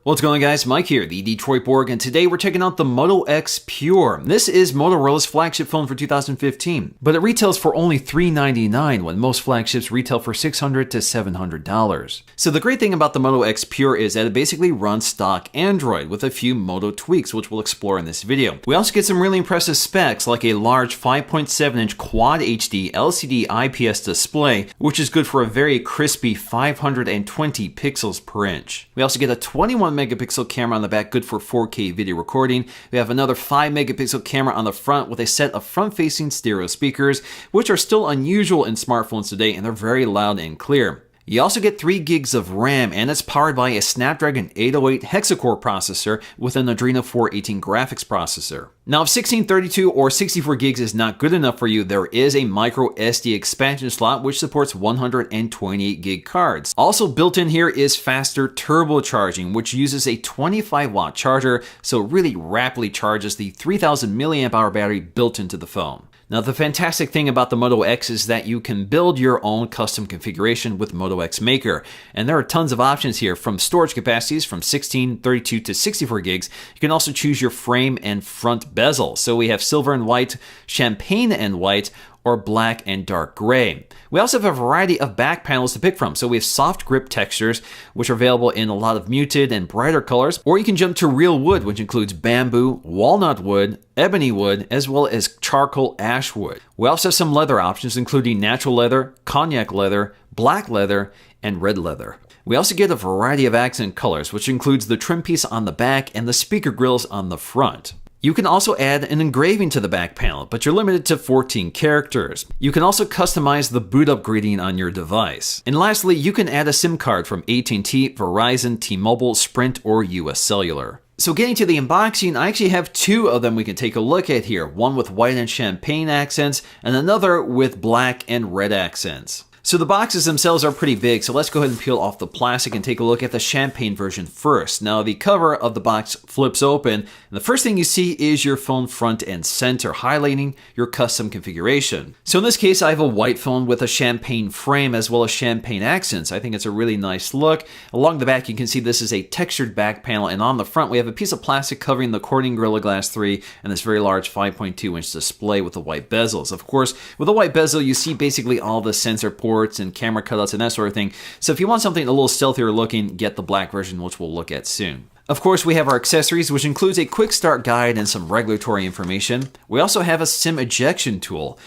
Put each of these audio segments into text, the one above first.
What's going on, guys? Mike here, the Detroit Borg, and today we're checking out the Moto X Pure. This is Motorola's flagship phone for 2015, but it retails for only $399 when most flagships retail for $600 to $700. So the great thing about the Moto X Pure is that it basically runs stock Android with a few Moto tweaks, which we'll explore in this video. We also get some really impressive specs like a large 5.7-inch Quad HD LCD IPS display, which is good for a very crispy 520 pixels per inch. We also get a 21 megapixel camera on the back, good for 4K video recording. We have another 5 megapixel camera on the front with a set of front-facing stereo speakers, which are still unusual in smartphones today, and they're very loud and clear. You also get 3 gigs of RAM, and it's powered by a Snapdragon 808 hexa-core processor with an Adreno 418 graphics processor. Now, if 1632 or 64 gigs is not good enough for you, there is a micro SD expansion slot which supports 128 gig cards. Also built in here is faster turbocharging, which uses a 25-watt charger, so it really rapidly charges the 3000 milliamp hour battery built into the phone. Now, the fantastic thing about the Moto X is that you can build your own custom configuration with Moto X Maker. And there are tons of options here, from storage capacities from 16, 32 to 64 gigs. You can also choose your frame and front bezel. So we have silver and white, champagne and white, or black and dark gray. We also have a variety of back panels to pick from. So we have soft grip textures, which are available in a lot of muted and brighter colors, or you can jump to real wood, which includes bamboo, walnut wood, ebony wood, as well as charcoal ash wood. We also have some leather options, including natural leather, cognac leather, black leather, and red leather. We also get a variety of accent colors, which includes the trim piece on the back and the speaker grills on the front. You can also add an engraving to the back panel, but you're limited to 14 characters. You can also customize the boot up greeting on your device. And lastly, you can add a SIM card from AT&T, Verizon, T-Mobile, Sprint, or US Cellular. So getting to the unboxing, I actually have 2 of them we can take a look at here. One with white and champagne accents, and another with black and red accents. So the boxes themselves are pretty big, so let's go ahead and peel off the plastic and take a look at the champagne version first. Now, the cover of the box flips open, and the first thing you see is your phone front and center, highlighting your custom configuration. So in this case, I have a white phone with a champagne frame as well as champagne accents. I think it's a really nice look. Along the back, you can see this is a textured back panel, and on the front, we have a piece of plastic covering the Corning Gorilla Glass 3 and this very large 5.2-inch display with the white bezels. Of course, with the white bezel, you see basically all the sensor ports and camera cutouts and that sort of thing. So if you want something a little stealthier looking, get the black version, which we'll look at soon. Of course, we have our accessories, which includes a quick start guide and some regulatory information. We also have a SIM ejection tool,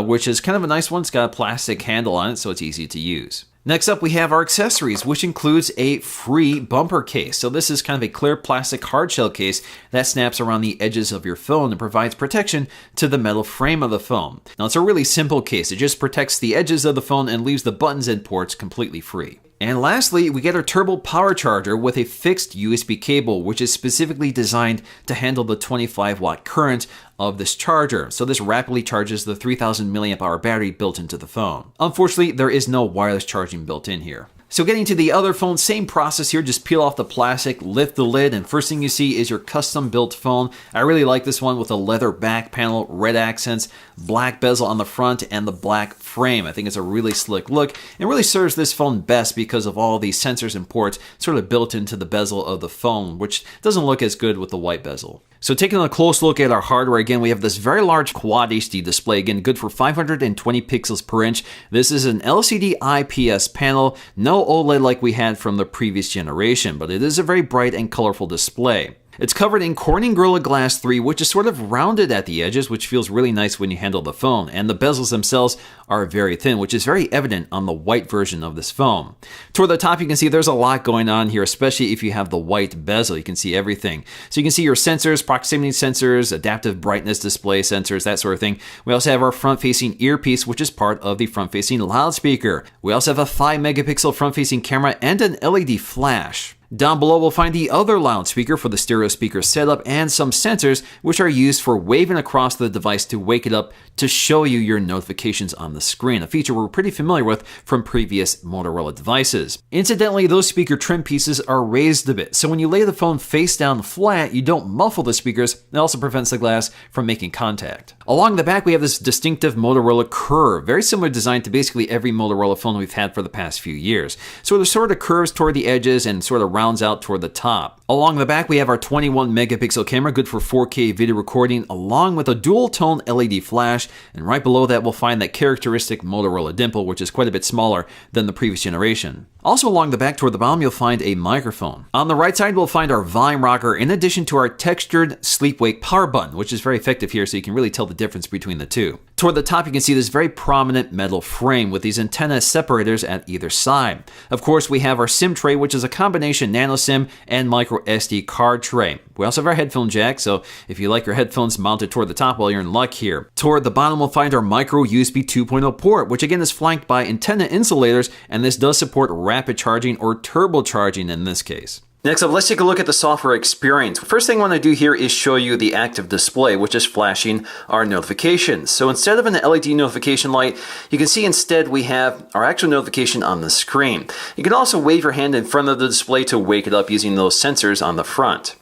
which is kind of a nice one. It's got a plastic handle on it, so it's easy to use. Next up, we have our accessories, which includes a free bumper case. So this is kind of a clear plastic hardshell case that snaps around the edges of your phone and provides protection to the metal frame of the phone. Now, it's a really simple case. It just protects the edges of the phone and leaves the buttons and ports completely free. And lastly, we get our turbo power charger with a fixed USB cable, which is specifically designed to handle the 25-watt current of this charger. So this rapidly charges the 3000 milliamp hour battery built into the phone. Unfortunately, there is no wireless charging built in here. So getting to the other phone, same process here. Just peel off the plastic, lift the lid, and first thing you see is your custom built phone. I really like this one with a leather back panel, red accents, black bezel on the front, and the black frame. I think it's a really slick look and really serves this phone best because of all the sensors and ports sort of built into the bezel of the phone, which doesn't look as good with the white bezel. So taking a close look at our hardware, again, we have this very large Quad HD display, again, good for 520 pixels per inch. This is an LCD IPS panel, no OLED like we had from the previous generation, but it is a very bright and colorful display. It's covered in Corning Gorilla Glass 3, which is sort of rounded at the edges, which feels really nice when you handle the phone. And the bezels themselves are very thin, which is very evident on the white version of this phone. Toward the top, you can see there's a lot going on here, especially if you have the white bezel. You can see everything. So you can see your sensors, proximity sensors, adaptive brightness display sensors, that sort of thing. We also have our front-facing earpiece, which is part of the front-facing loudspeaker. We also have a 5 megapixel front-facing camera and an LED flash. Down below, we'll find the other loudspeaker for the stereo speaker setup and some sensors which are used for waving across the device to wake it up to show you your notifications on the screen, a feature we're pretty familiar with from previous Motorola devices. Incidentally, those speaker trim pieces are raised a bit, so when you lay the phone face down flat, you don't muffle the speakers. It also prevents the glass from making contact. Along the back, we have this distinctive Motorola curve, very similar design to basically every Motorola phone we've had for the past few years. So there's sort of curves toward the edges and sort of rounds out toward the top. Along the back, we have our 21 megapixel camera, good for 4K video recording, along with a dual tone LED flash, and right below that we'll find that characteristic Motorola dimple, which is quite a bit smaller than the previous generation. Also along the back toward the bottom, you'll find a microphone. On the right side, we'll find our volume rocker in addition to our textured sleep-wake power button, which is very effective here, so you can really tell the difference between the two. Toward the top, you can see this very prominent metal frame with these antenna separators at either side. Of course, we have our SIM tray, which is a combination nano SIM and micro SD card tray. We also have our headphone jack, so if you like your headphones mounted toward the top, well, you're in luck here. Toward the bottom, we'll find our micro USB 2.0 port, which again is flanked by antenna insulators, and this does support rapid charging or turbocharging in this case. Next up, let's take a look at the software experience. First thing I want to do here is show you the active display, which is flashing our notifications. So instead of an LED notification light, you can see instead we have our actual notification on the screen. You can also wave your hand in front of the display to wake it up using those sensors on the front.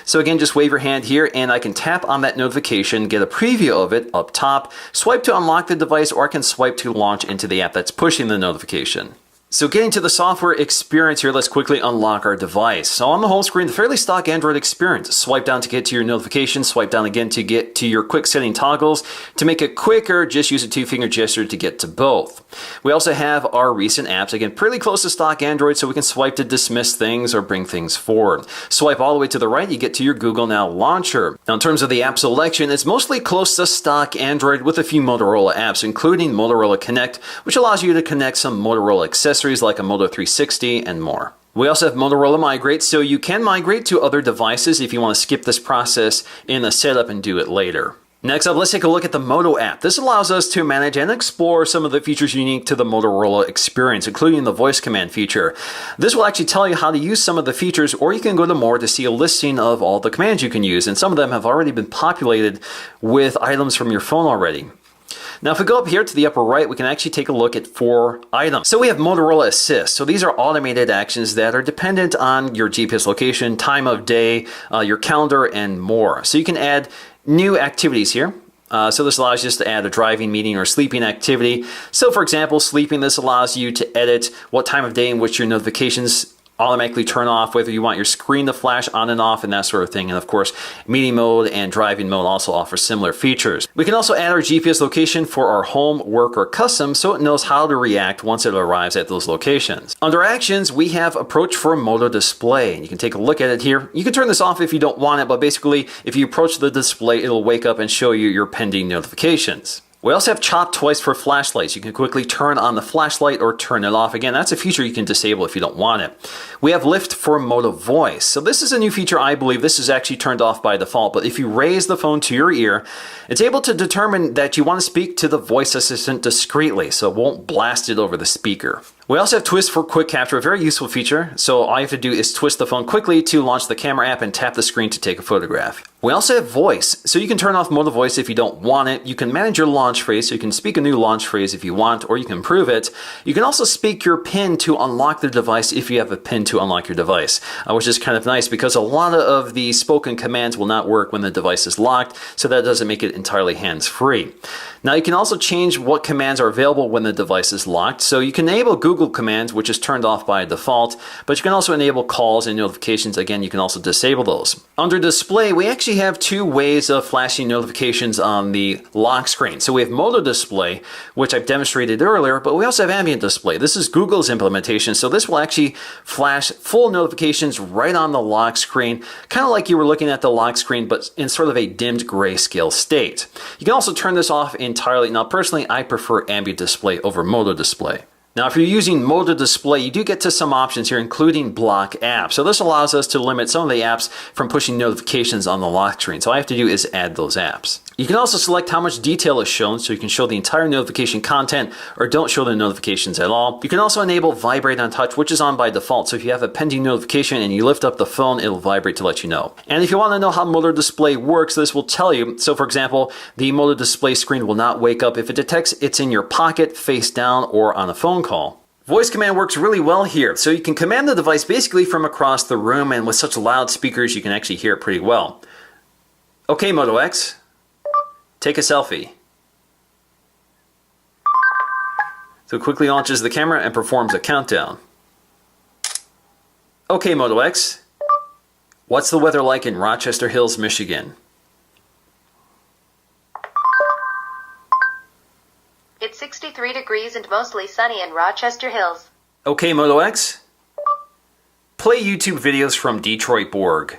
So again, just wave your hand here and I can tap on that notification, get a preview of it up top, swipe to unlock the device, or I can swipe to launch into the app that's pushing the notification. So getting to the software experience here, let's quickly unlock our device. So on the home screen, the fairly stock Android experience. Swipe down to get to your notifications, swipe down again to get to your quick setting toggles. To make it quicker, just use a two-finger gesture to get to both. We also have our recent apps, again, pretty close to stock Android, so we can swipe to dismiss things or bring things forward. Swipe all the way to the right, you get to your Google Now launcher. Now in terms of the app selection, it's mostly close to stock Android with a few Motorola apps, including Motorola Connect, which allows you to connect some Motorola accessories like a Moto 360 and more. We also have Motorola Migrate, so you can migrate to other devices if you want to skip this process in the setup and do it later. Next up, let's take a look at the Moto app. This allows us to manage and explore some of the features unique to the Motorola experience, including the voice command feature. This will actually tell you how to use some of the features, or you can go to more to see a listing of all the commands you can use, and some of them have already been populated with items from your phone already. Now, if we go up here to the upper right, we can actually take a look at 4 items. So we have Motorola Assist. So these are automated actions that are dependent on your GPS location, time of day, your calendar, and more. So you can add new activities here. So this allows you just to add a driving, meeting, or sleeping activity. So for example, sleeping, this allows you to edit what time of day in which your notifications automatically turn off, whether you want your screen to flash on and off and that sort of thing. And of course, meeting mode and driving mode also offer similar features. We can also add our GPS location for our home, work, or custom so it knows how to react once it arrives at those locations. Under actions, we have approach for Moto display. You can take a look at it here. You can turn this off if you don't want it, but basically, if you approach the display, it'll wake up and show you your pending notifications. We also have chop twice for flashlights. You can quickly turn on the flashlight or turn it off. Again, that's a feature you can disable if you don't want it. We have lift for Moto voice. So this is a new feature, I believe. This is actually turned off by default, but if you raise the phone to your ear, it's able to determine that you want to speak to the voice assistant discreetly, so it won't blast it over the speaker. We also have twist for quick capture, a very useful feature. So all you have to do is twist the phone quickly to launch the camera app and tap the screen to take a photograph. We also have voice. So you can turn off Moto voice if you don't want it. You can manage your launch phrase, so you can speak a new launch phrase if you want, or you can improve it. You can also speak your PIN to unlock the device if you have a PIN to unlock your device, which is kind of nice because a lot of the spoken commands will not work when the device is locked, so that doesn't make it entirely hands-free. Now you can also change what commands are available when the device is locked. So you can enable Google commands, which is turned off by default, but you can also enable calls and notifications. Again, you can also disable those. Under display, we actually have 2 ways of flashing notifications on the lock screen. So we have Moto display, which I've demonstrated earlier, but we also have ambient display. This is Google's implementation, so this will actually flash full notifications right on the lock screen, kind of like you were looking at the lock screen, but in sort of a dimmed grayscale state. You can also turn this off entirely. Now, personally, I prefer ambient display over Moto display. Now, if you're using Moto display, you do get to some options here, including block apps. So this allows us to limit some of the apps from pushing notifications on the lock screen. So all I have to do is add those apps. You can also select how much detail is shown, so you can show the entire notification content or don't show the notifications at all. You can also enable vibrate on touch, which is on by default. So if you have a pending notification and you lift up the phone, it'll vibrate to let you know. And if you want to know how Moto display works, this will tell you. So for example, the Moto display screen will not wake up if it detects it's in your pocket, face down, or on a phone call. Voice command works really well here. So you can command the device basically from across the room, and with such loud speakers, you can actually hear it pretty well. Okay, Moto X. Take a selfie. So it quickly launches the camera and performs a countdown. Okay, Moto X. What's the weather like in Rochester Hills, Michigan? It's 63 degrees and mostly sunny in Rochester Hills. Okay, Moto X. Play YouTube videos from Detroit Borg.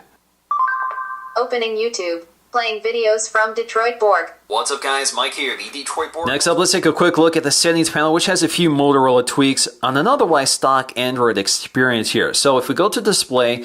Opening YouTube. Playing videos from Detroit Borg. What's up guys, Mike here, the Detroit Borg. Next up, let's take a quick look at the settings panel, which has a few Motorola tweaks on an otherwise stock Android experience here. So if we go to display,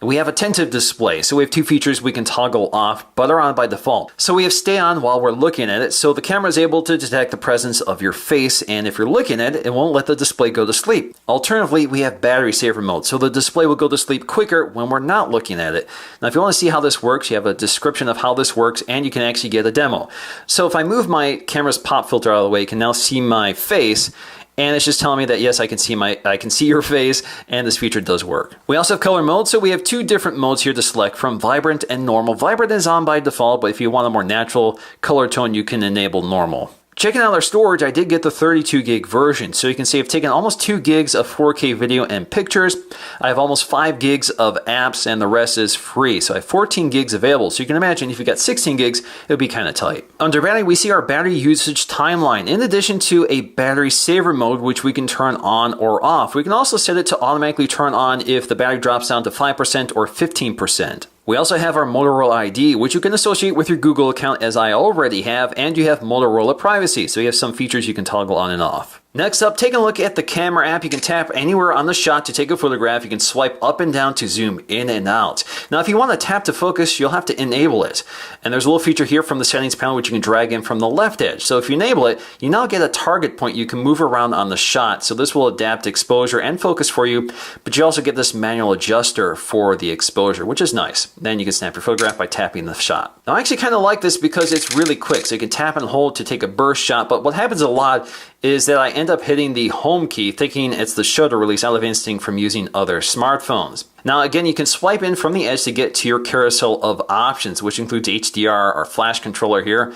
we have attentive display, so we have two features we can toggle off, but are on by default. So we have stay on while we're looking at it, so the camera is able to detect the presence of your face, and if you're looking at it, it won't let the display go to sleep. Alternatively, we have battery saver mode, so the display will go to sleep quicker when we're not looking at it. Now if you want to see how this works, you have a description of how this works, and you can actually get a demo. So if I move my camera's pop filter out of the way, you can now see my face, and it's just telling me that yes, I can see your face, and this feature does work. We also have color mode, so we have two different modes here to select from: vibrant and normal. Vibrant is on by default, but if you want a more natural color tone, you can enable normal. Checking out our storage, I did get the 32 gig version, so you can see I've taken almost 2 gigs of 4K video and pictures. I have almost 5 gigs of apps, and the rest is free, so I have 14 gigs available. So you can imagine if you got 16 gigs, it would be kind of tight. Under battery, we see our battery usage timeline, in addition to a battery saver mode, which we can turn on or off. We can also set it to automatically turn on if the battery drops down to 5% or 15%. We also have our Motorola ID, which you can associate with your Google account, as I already have, and you have Motorola privacy, so you have some features you can toggle on and off. Next up, take a look at the camera app. You can tap anywhere on the shot to take a photograph. You can swipe up and down to zoom in and out. Now, if you want to tap to focus, you'll have to enable it. And there's a little feature here from the settings panel which you can drag in from the left edge. So if you enable it, you now get a target point you can move around on the shot. So this will adapt exposure and focus for you, but you also get this manual adjuster for the exposure, which is nice. Then you can snap your photograph by tapping the shot. Now, I actually kind of like this because it's really quick. So you can tap and hold to take a burst shot, but what happens a lot is that I end up hitting the home key thinking it's the shutter release out of instinct from using other smartphones. Now again, you can swipe in from the edge to get to your carousel of options, which includes HDR, our flash controller here.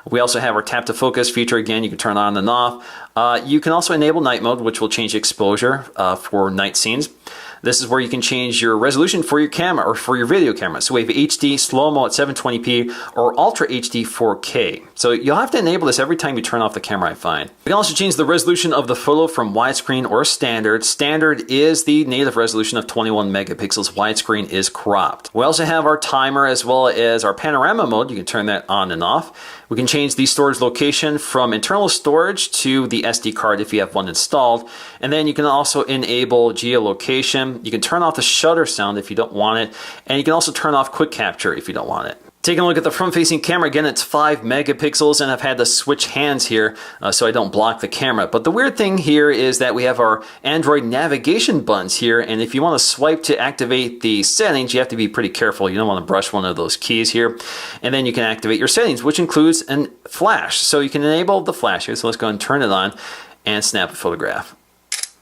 We also have our tap to focus feature. Again, you can turn on and off. You can also enable night mode, which will change exposure for night scenes. This is where you can change your resolution for your camera or for your video camera. So we have HD, slow-mo at 720p, or Ultra HD 4K. So you'll have to enable this every time you turn off the camera, I find. We can also change the resolution of the photo from widescreen or standard. Standard is the native resolution of 21 megapixels. Widescreen is cropped. We also have our timer as well as our panorama mode. You can turn that on and off. We can change the storage location from internal storage to the SD card if you have one installed. And then you can also enable geolocation. You can turn off the shutter sound if you don't want it. And you can also turn off quick capture if you don't want it. Taking a look at the front-facing camera, again, it's 5 megapixels, and I've had to switch hands here so I don't block the camera. But the weird thing here is that we have our Android navigation buttons here, and if you want to swipe to activate the settings, you have to be pretty careful. You don't want to brush one of those keys here. And then you can activate your settings, which includes a flash. So you can enable the flash here. So let's go and turn it on and snap a photograph.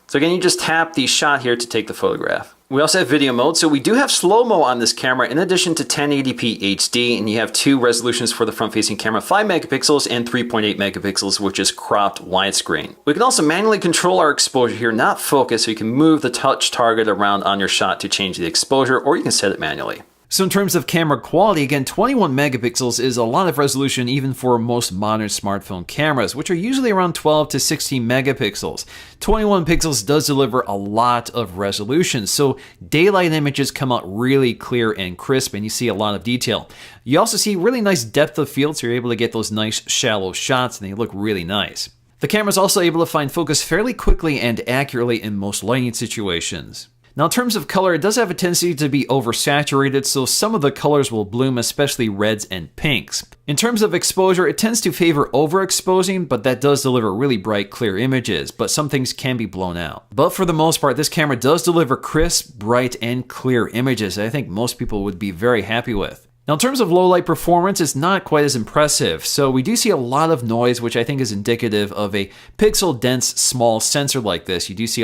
So again, you just tap the shot here to take the photograph. We also have video mode, so we do have slow-mo on this camera in addition to 1080p HD, and you have two resolutions for the front-facing camera, 5 megapixels and 3.8 megapixels, which is cropped widescreen. We can also manually control our exposure here, not focus, so you can move the touch target around on your shot to change the exposure, or you can set it manually. So in terms of camera quality, again, 21 megapixels is a lot of resolution even for most modern smartphone cameras, which are usually around 12 to 16 megapixels. 21 pixels does deliver a lot of resolution, so daylight images come out really clear and crisp, and you see a lot of detail. You also see really nice depth of field, so you're able to get those nice shallow shots, and they look really nice. The camera is also able to find focus fairly quickly and accurately in most lighting situations. Now, in terms of color, it does have a tendency to be oversaturated, so some of the colors will bloom, especially reds and pinks. In terms of exposure, it tends to favor overexposing, but that does deliver really bright, clear images, but some things can be blown out. But for the most part, this camera does deliver crisp, bright, and clear images that I think most people would be very happy with. Now, in terms of low light performance, it's not quite as impressive. So we do see a lot of noise, which I think is indicative of a pixel dense small sensor like this. You do see a